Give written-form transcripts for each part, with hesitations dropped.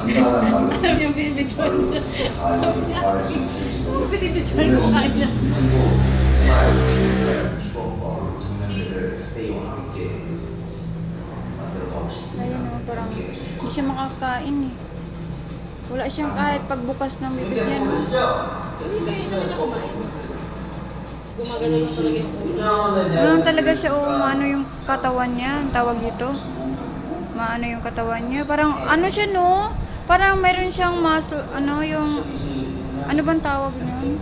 Alam niyo, binibidyoan niya. Sabi niya, binibidyoan ko kanya. 추억과 장면들을 스테이와 함께 만들어가고 싶습니다. Ayun o, parang hindi siya makakain eh. Wala siyang kahit pagbukas ng bibig niya, no? Hindi kaya naman niya kumain. Gumagano lang talaga yung ulo. Ganun talaga siya, o maano yung katawan niya, ang tawag dito. Maano yung katawan niya. Parang ano siya, no? Parang meron siyang muscle, ano yung, ano bang tawag nun?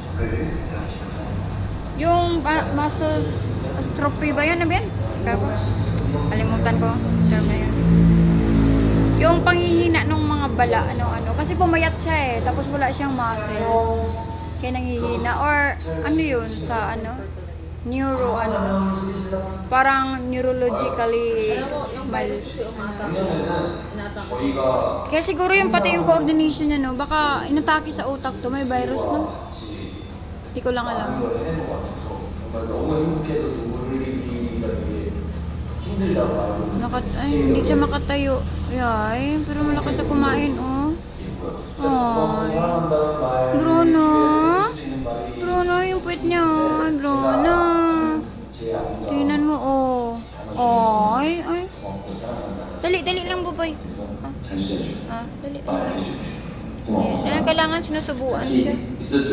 Yung muscle atrophy ba yan? Ano ba yan? Kalimutan ko, term na yun. Yung panghihina ng mga bala, ano. Kasi pumayat siya eh, tapos wala siyang muscle. Kaya nanghihina. Or ano yun, sa ano? Parang neurologically Alam mo, yung virus kasi umatak ko. Inatak ko. Kaya siguro yung pati yung coordination niya, no? Baka inatake sa utak to, may virus, no? Hindi ko lang alam. 정말 너무 행복해서 눈물 흘리기가 되게 힘들다고 알고 Ay, hindi siya makatayo. Ay, pero malakas sa kumain, oh. Ay. 사랑한다는 말 Bruno? 수 있는 말이 Bruno, yung puwit niya, oh. Bruno. 제 아름다운 Tingnan mo, oh. Ay. 고맙고 사랑한다. Dali lang, buboy. 자주 Dali. 말해주고 고마워. Yan, kailangan sinusubuan siya. 있어줘.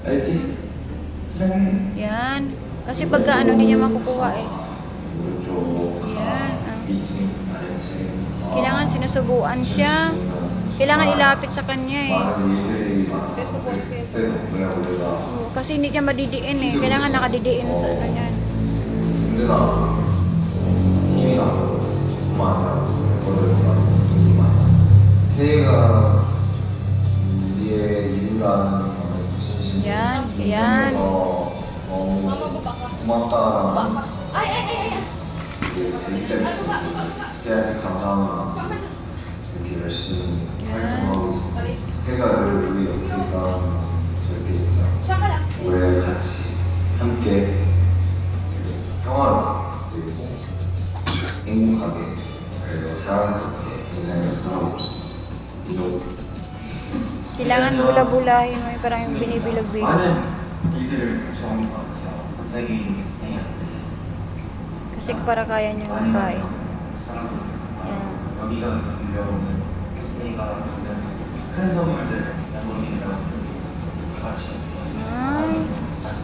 알지? 사랑해. Yan. Kasi pagka ano, hindi niya makukuha eh. 오른쪽 Yan. 위층 아래층 Kailangan sinusubuan siya. Kailangan ilapit sa kanya eh. 많은 일들이 많았어. 그래서 우리가 Kasi hindi siya madidiin eh. Kailangan nakadidiin sa ano niyan. 힘드나 힘이 나서 그만하라 거들과 주지마 스테이가 우리의 인간 진심 Yan. 너무 고맙다라는 Ay! 얘기 때문에 스테이한테 감사하나 이렇게 열심히 활동하고 있습니다. 스테이가 우리 옆에 있다는 절대 잊지 않고 오래 같이 함께 평화롭게 그리고 행복하게 그리고 사랑스럽게 인생을 살아보고 싶습니다. 이런 Kailangan bula-bulahin mo. Parang yung binibilog-bilog. 많은 일들을 경험한 것 같아요. 갑자기 스테이한테 Kasi para kaya niya 많이 makain. 사랑도 야. 여기저기서 들려오는 스테이가 주는 큰 선물들 lamborghini랑 같이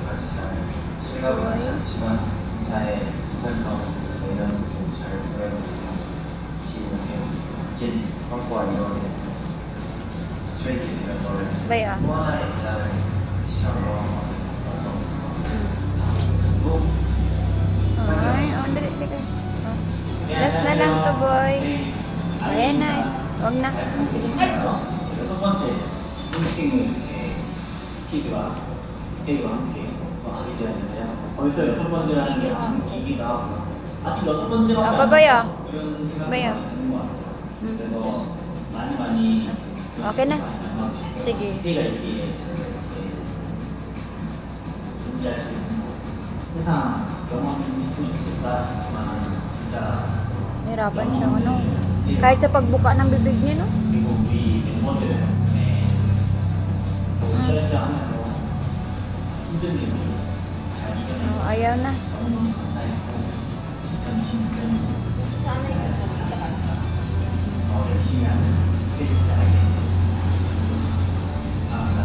같이 잘 생각은 하지 않지만 이사의 현성 내년 잘 들어가면서 지금 성과 이뤄내 스트레이키즈가 너를 Baya. 또 하나의 계단을 같이 잡아가면서 그리고 Ay, dali. Last na lang to, boy. Ayan na. Huwag na. Sige. 첫 번째 홈팅 스키즈와 스테이와 함께 하게 되었는데요. 벌써 여섯 번째라는 게 이기다 하고 아직 여섯 번째가 아, 바바야. 이런 생각이 바바야. 많이 드는 것 같아요. 그래서 많이 Okay na. Sige. 스테이가 이게 존재할 수 있는 세상 경험이 있으면 좋겠다 하지만 진짜 Nahirapan siya, ano. Kahit sa pagbuka ng bibig niya, no? 그리고 우리 멤버들 실시하면서 힘든 일을 잘 이겨내고 Ayaw na. 너무 감사했고 2026년 Sanay ka na. 더 열심히 하는 스테이지 잘하게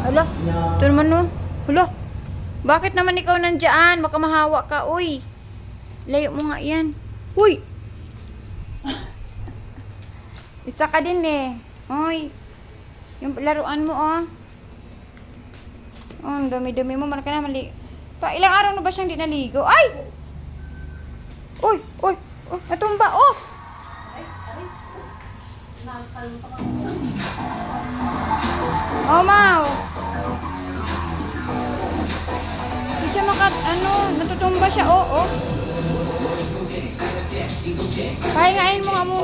Hala, ito naman, no? Hala, bakit naman ikaw nandyan? Baka mahawa ka, uy. Layo mo nga yan. Uy! Isa ka din eh. Uy. Yung laruan mo, oh. Oh, ang dami-dami mo. Maraka na mali. Ilang araw na ba siyang di naligo? Ay! Uy! Oh, natumba, oh! Oh, Mau! Hindi siya natutumba siya, oh. Pahingain mo nga muna.